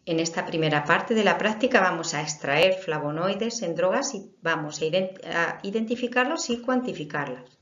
En esta primera parte de la práctica vamos a extraer flavonoides en drogas y vamos a identificarlos y cuantificarlas.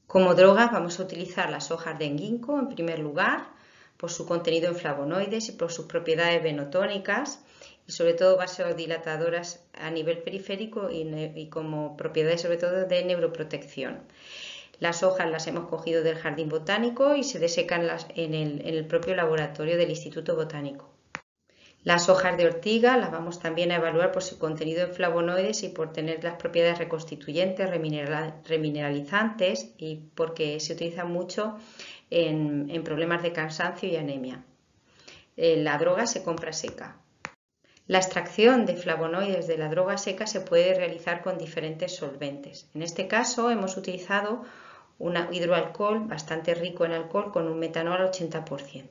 Como drogas vamos a utilizar las hojas de ginkgo en primer lugar, por su contenido en flavonoides y por sus propiedades venotónicas y sobre todo vasodilatadoras a nivel periférico y como propiedades sobre todo de neuroprotección. Las hojas las hemos cogido del jardín botánico y se desecan en el propio laboratorio del Instituto Botánico. Las hojas de ortiga las vamos también a evaluar por su contenido en flavonoides y por tener las propiedades reconstituyentes, remineralizantes y porque se utilizan mucho en problemas de cansancio y anemia. La droga se compra seca. La extracción de flavonoides de la droga seca se puede realizar con diferentes solventes. En este caso hemos utilizado un hidroalcohol bastante rico en alcohol con un metanol al 80%.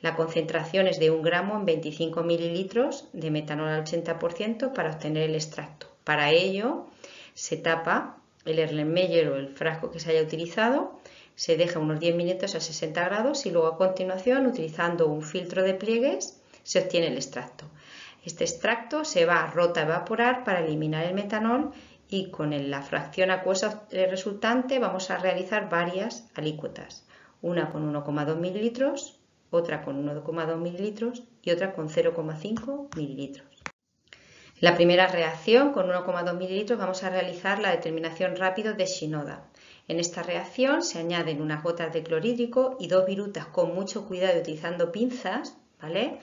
La concentración es de 1 gramo en 25 mililitros de metanol al 80% para obtener el extracto. Para ello se tapa el Erlenmeyer o el frasco que se haya utilizado, se deja unos 10 minutos a 60 grados y luego a continuación, utilizando un filtro de pliegues, se obtiene el extracto. Este extracto se va a rotaevaporar para eliminar el metanol y con la fracción acuosa resultante vamos a realizar varias alícuotas, una con 1,2 mililitros, otra con 1,2 mililitros y otra con 0,5 mililitros. La primera reacción con 1,2 mililitros vamos a realizar la determinación rápida de Shinoda. En esta reacción se añaden unas gotas de clorhídrico y 2 virutas con mucho cuidado utilizando pinzas, ¿vale?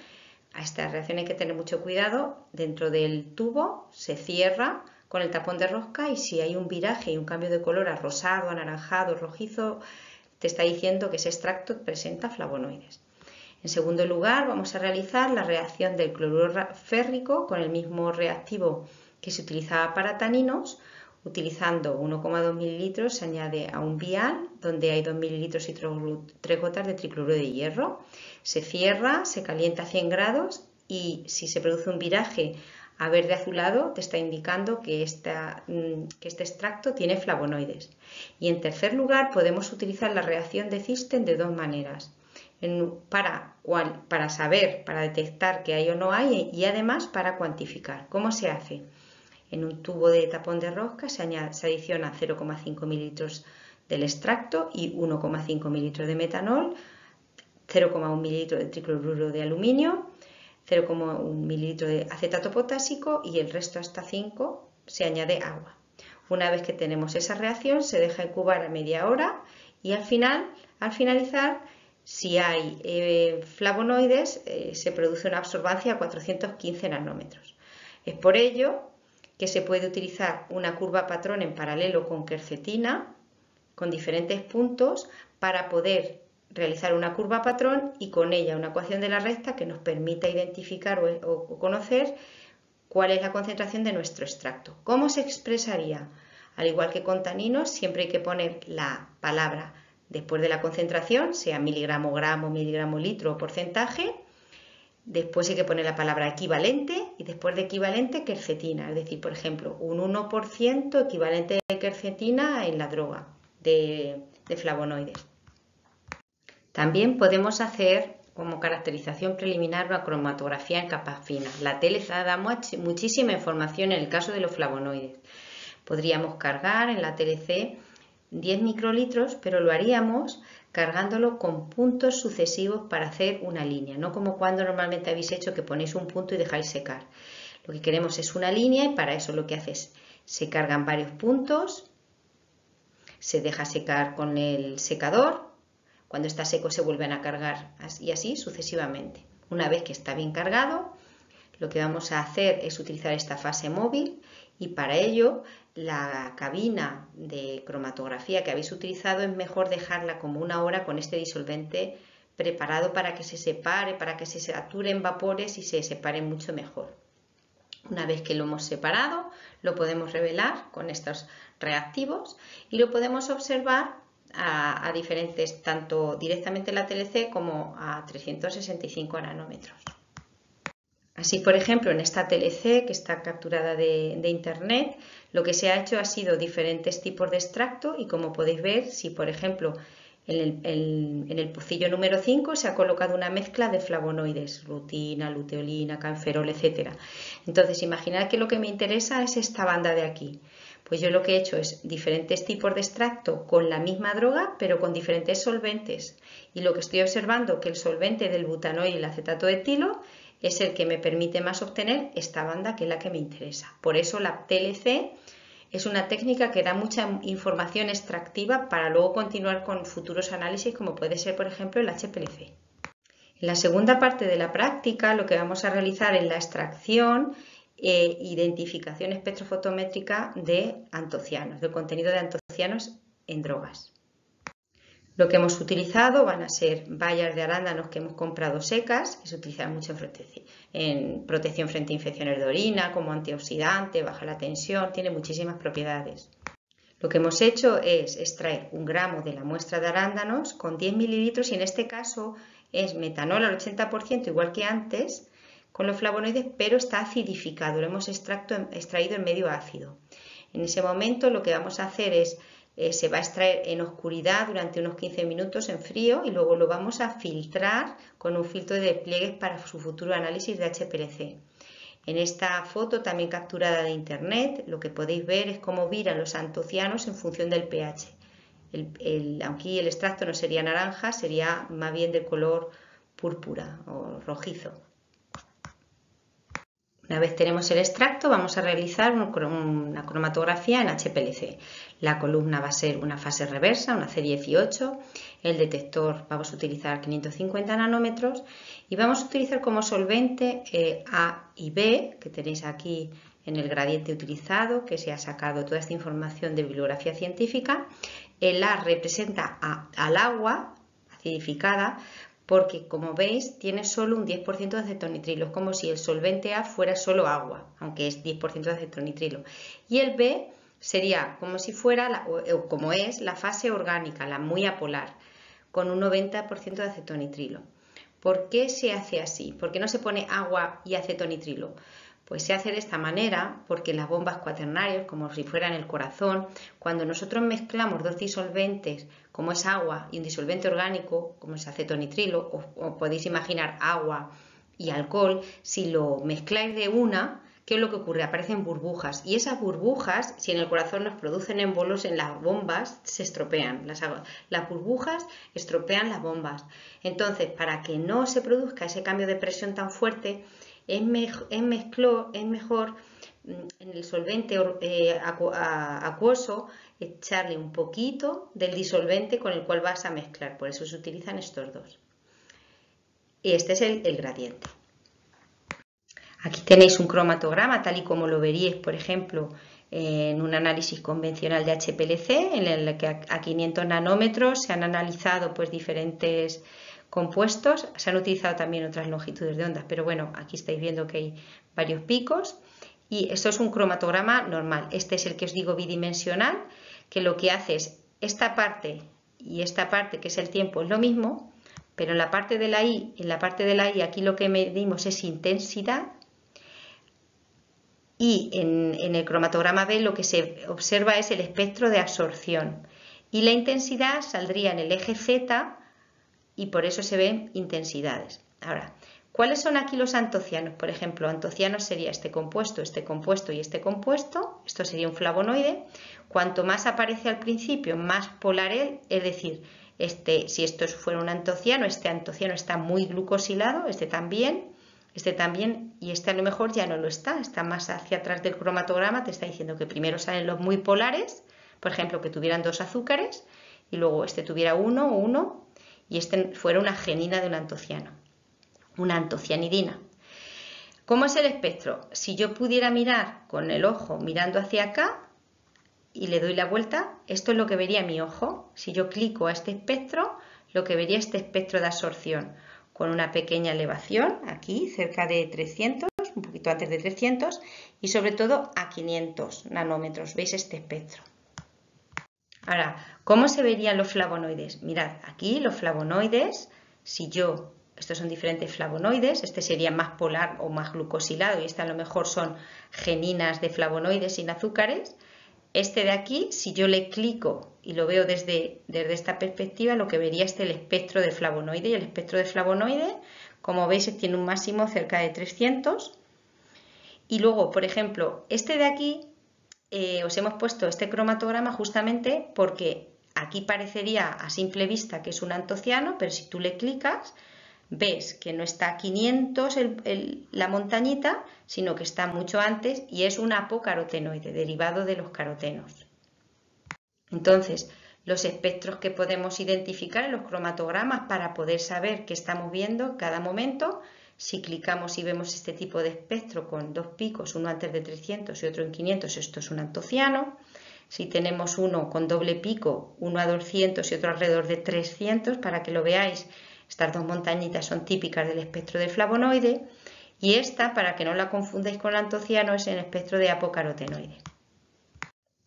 A esta reacción hay que tener mucho cuidado. Dentro del tubo se cierra con el tapón de rosca y si hay un viraje y un cambio de color a rosado, anaranjado, rojizo, te está diciendo que ese extracto presenta flavonoides. En segundo lugar, vamos a realizar la reacción del cloruro férrico con el mismo reactivo que se utilizaba para taninos. Utilizando 1,2 mililitros se añade a un vial donde hay 2 mililitros y 3 gotas de tricloruro de hierro. Se cierra, se calienta a 100 grados y si se produce un viraje a verde azulado te está indicando que este extracto tiene flavonoides. Y en tercer lugar podemos utilizar la reacción de Zisten de dos maneras. Para saber, para detectar que hay o no hay y además para cuantificar. ¿Cómo se hace? En un tubo de tapón de rosca se adiciona 0,5 mililitros del extracto y 1,5 mililitros de metanol, 0,1 mililitro de tricloruro de aluminio, 0,1 mililitro de acetato potásico y el resto hasta 5 se añade agua. Una vez que tenemos esa reacción se deja incubar a media hora y al finalizar, si hay flavonoides, se produce una absorbancia a 415 nanómetros. Es por ello que se puede utilizar una curva patrón en paralelo con quercetina, con diferentes puntos, para poder realizar una curva patrón y con ella una ecuación de la recta que nos permita identificar o conocer cuál es la concentración de nuestro extracto. ¿Cómo se expresaría? Al igual que con taninos, siempre hay que poner la palabra después de la concentración, sea miligramo, gramo, miligramo, litro o porcentaje. Después hay que poner la palabra equivalente y después de equivalente quercetina, es decir, por ejemplo, un 1% equivalente de quercetina en la droga de flavonoides. También podemos hacer como caracterización preliminar una cromatografía en capas finas. La TLC da muchísima información en el caso de los flavonoides. Podríamos cargar en la TLC 10 microlitros, pero lo haríamos cargándolo con puntos sucesivos para hacer una línea, no como cuando normalmente habéis hecho que ponéis un punto y dejáis secar. Lo que queremos es una línea y para eso lo que haces se cargan varios puntos, se deja secar con el secador, cuando está seco se vuelven a cargar y así sucesivamente. Una vez que está bien cargado, lo que vamos a hacer es utilizar esta fase móvil y para ello la cabina de cromatografía que habéis utilizado es mejor dejarla como 1 hora con este disolvente preparado para que se separe, para que se saturen vapores y se separe mucho mejor. Una vez que lo hemos separado, lo podemos revelar con estos reactivos y lo podemos observar a diferentes, tanto directamente en la TLC como a 365 nanómetros. Así, por ejemplo, en esta TLC que está capturada de internet, lo que se ha hecho ha sido diferentes tipos de extracto y como podéis ver, si por ejemplo En el pocillo número 5 se ha colocado una mezcla de flavonoides, rutina, luteolina, canferol, etc. Entonces, imaginad que lo que me interesa es esta banda de aquí. Pues yo lo que he hecho es diferentes tipos de extracto con la misma droga, pero con diferentes solventes. Y lo que estoy observando que el solvente del butanoil y el acetato de etilo es el que me permite más obtener esta banda, que es la que me interesa. Por eso la TLC es una técnica que da mucha información extractiva para luego continuar con futuros análisis, como puede ser, por ejemplo, el HPLC. En la segunda parte de la práctica lo que vamos a realizar es la extracción e identificación espectrofotométrica de antocianos, del contenido de antocianos en drogas. Lo que hemos utilizado van a ser bayas de arándanos que hemos comprado secas, que se utilizan mucho en protección frente a infecciones de orina, como antioxidante, baja la tensión, tiene muchísimas propiedades. Lo que hemos hecho es extraer 1 gramo de la muestra de arándanos con 10 mililitros y en este caso es metanol al 80%, igual que antes, con los flavonoides, pero está acidificado, lo hemos extraído en medio ácido. En ese momento lo que vamos a hacer es se va a extraer en oscuridad durante unos 15 minutos en frío y luego lo vamos a filtrar con un filtro de pliegues para su futuro análisis de HPLC. En esta foto, también capturada de internet, lo que podéis ver es cómo viran los antocianos en función del pH. Aquí el extracto no sería naranja, sería más bien de color púrpura o rojizo. Una vez tenemos el extracto, vamos a realizar una cromatografía en HPLC. La columna va a ser una fase reversa, una C18. El detector vamos a utilizar 550 nanómetros y vamos a utilizar como solvente A y B, que tenéis aquí en el gradiente utilizado, que se ha sacado toda esta información de bibliografía científica. El A representa al agua acidificada, porque como veis tiene solo un 10% de acetonitrilo, es como si el solvente A fuera solo agua, aunque es 10% de acetonitrilo. Y el B sería como si fuera, como es, la fase orgánica, la muy apolar, con un 90% de acetonitrilo. ¿Por qué se hace así? ¿Por qué no se pone agua y acetonitrilo? Pues se hace de esta manera porque las bombas cuaternarias, como si fueran el corazón, cuando nosotros mezclamos 2 disolventes, como es agua, y un disolvente orgánico, como es acetonitrilo, o podéis imaginar agua y alcohol, si lo mezcláis de una, ¿qué es lo que ocurre? Aparecen burbujas, y esas burbujas, si en el corazón nos producen émbolos, en las bombas se estropean. Las burbujas estropean las bombas. Entonces, para que no se produzca ese cambio de presión tan fuerte, es mejor en el solvente acuoso echarle un poquito del disolvente con el cual vas a mezclar. Por eso se utilizan estos dos. Y este es el gradiente. Aquí tenéis un cromatograma tal y como lo veríais, por ejemplo, en un análisis convencional de HPLC, en el que a 500 nanómetros se han analizado pues diferentes compuestos. Se han utilizado también otras longitudes de ondas, pero bueno, aquí estáis viendo que hay varios picos y esto es un cromatograma normal. Este es el que os digo bidimensional, que lo que hace es esta parte y esta parte, que es el tiempo, es lo mismo, pero en la parte de la I, aquí lo que medimos es intensidad, y en el cromatograma B lo que se observa es el espectro de absorción y la intensidad saldría en el eje Z y por eso se ven intensidades. Ahora, ¿cuáles son aquí los antocianos? Por ejemplo, antocianos sería este compuesto y este compuesto. Esto sería un flavonoide. Cuanto más aparece al principio, más polar es decir, si esto fuera un antociano, este antociano está muy glucosilado, este también, y este a lo mejor ya no lo está más hacia atrás del cromatograma, te está diciendo que primero salen los muy polares, por ejemplo, que tuvieran 2 azúcares, y luego este tuviera uno, y este fuera una genina de un antociano, una antocianidina. ¿Cómo es el espectro? Si yo pudiera mirar con el ojo mirando hacia acá y le doy la vuelta, esto es lo que vería mi ojo. Si yo clico a este espectro, lo que vería este espectro de absorción, con una pequeña elevación aquí, cerca de 300, un poquito antes de 300, y sobre todo a 500 nanómetros. ¿Veis este espectro? Ahora, ¿cómo se verían los flavonoides? Mirad, aquí los flavonoides, estos son diferentes flavonoides, este sería más polar o más glucosilado y este a lo mejor son geninas de flavonoides sin azúcares. Este de aquí, si yo le clico y lo veo desde esta perspectiva, lo que vería es el espectro de flavonoide. Y el espectro de flavonoide, como veis, tiene un máximo cerca de 300. Y luego, por ejemplo, este de aquí, os hemos puesto este cromatograma justamente porque aquí parecería a simple vista que es un antociano, pero si tú le clicas, ves que no está a 500 la montañita, sino que está mucho antes y es un apocarotenoide, derivado de los carotenos. Entonces, los espectros que podemos identificar en los cromatogramas para poder saber qué estamos viendo cada momento, si clicamos y vemos este tipo de espectro con dos picos, uno antes de 300 y otro en 500, esto es un antociano. Si tenemos uno con doble pico, uno a 200 y otro alrededor de 300, para que lo veáis, estas dos montañitas son típicas del espectro del flavonoide. Y esta, para que no la confundáis con el antociano, es el espectro de apocarotenoide.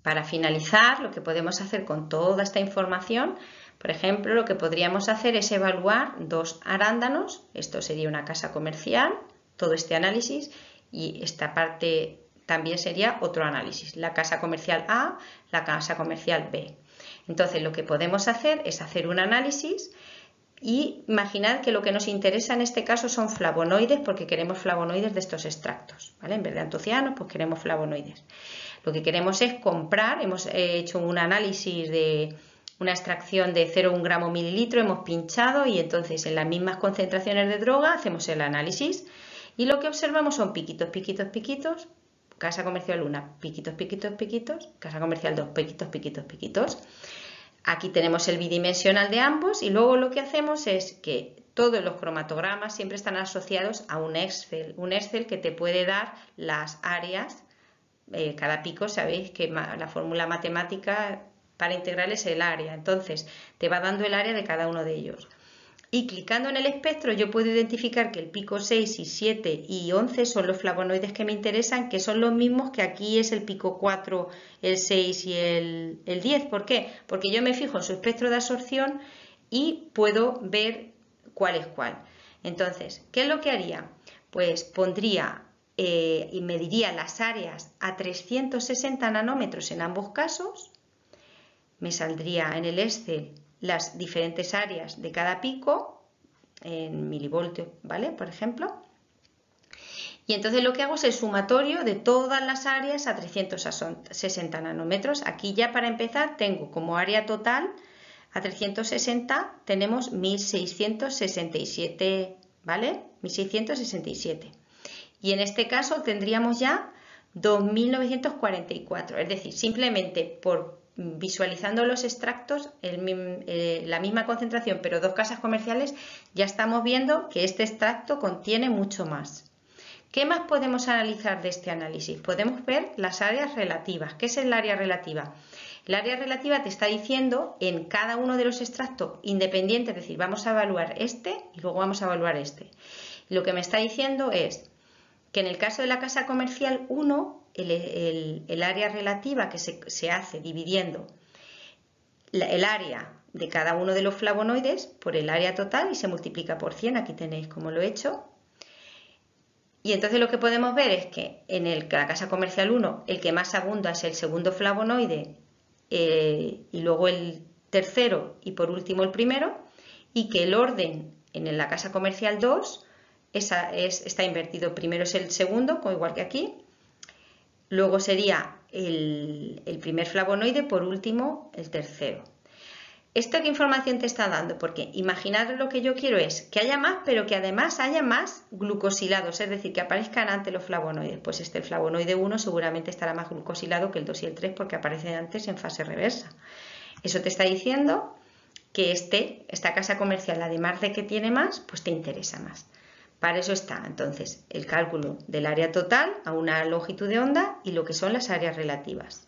Para finalizar, lo que podemos hacer con toda esta información, por ejemplo, lo que podríamos hacer es evaluar dos arándanos. Esto sería una casa comercial, todo este análisis, y esta parte también sería otro análisis, la casa comercial A, la casa comercial B. Entonces, lo que podemos hacer es hacer un análisis y imaginad que lo que nos interesa en este caso son flavonoides, porque queremos flavonoides de estos extractos, ¿vale? En vez de antocianos, pues queremos flavonoides. Lo que queremos es comprar, hemos hecho un análisis de una extracción de 0,1 gramo mililitro, hemos pinchado y entonces en las mismas concentraciones de droga hacemos el análisis y lo que observamos son piquitos, piquitos, piquitos, casa comercial 1, piquitos, piquitos, piquitos, casa comercial 2, piquitos, piquitos, piquitos. Aquí tenemos el bidimensional de ambos y luego lo que hacemos es que todos los cromatogramas siempre están asociados a un Excel que te puede dar las áreas. Cada pico, sabéis que la fórmula matemática para integral es el área, entonces te va dando el área de cada uno de ellos. Y clicando en el espectro yo puedo identificar que el pico 6 y 7 y 11 son los flavonoides que me interesan, que son los mismos que aquí es el pico 4, el 6 y el 10. ¿Por qué? Porque yo me fijo en su espectro de absorción y puedo ver cuál es cuál. Entonces, ¿qué es lo que haría? Pues pondría y mediría las áreas a 360 nanómetros en ambos casos. Me saldría en el Excel las diferentes áreas de cada pico en milivoltios, ¿vale? Por ejemplo. Y entonces lo que hago es el sumatorio de todas las áreas a 360 nanómetros. Aquí ya para empezar tengo como área total a 360 tenemos 1667, ¿vale? 1667. Y en este caso tendríamos ya 2.944, es decir, simplemente por visualizando los extractos, la misma concentración, pero dos casas comerciales, ya estamos viendo que este extracto contiene mucho más. ¿Qué más podemos analizar de este análisis? Podemos ver las áreas relativas. ¿Qué es el área relativa? El área relativa te está diciendo en cada uno de los extractos independientes, es decir, vamos a evaluar este y luego vamos a evaluar este. Lo que me está diciendo es que en el caso de la casa comercial 1, el área relativa que se hace dividiendo el área de cada uno de los flavonoides por el área total y se multiplica por 100, aquí tenéis cómo lo he hecho. Y entonces lo que podemos ver es que en la casa comercial 1 el que más abunda es el segundo flavonoide y luego el tercero y por último el primero, y que el orden en la casa comercial 2 está invertido. Primero es el segundo, igual que aquí, luego sería el primer flavonoide, por último el tercero. ¿Esto qué información te está dando? Porque imaginad lo que yo quiero es que haya más, pero que además haya más glucosilados, es decir, que aparezcan antes los flavonoides. Pues el flavonoide 1 seguramente estará más glucosilado que el 2 y el 3 porque aparecen antes en fase reversa. Eso te está diciendo que esta casa comercial, además de que tiene más, pues te interesa más. Para eso está entonces el cálculo del área total a una longitud de onda y lo que son las áreas relativas.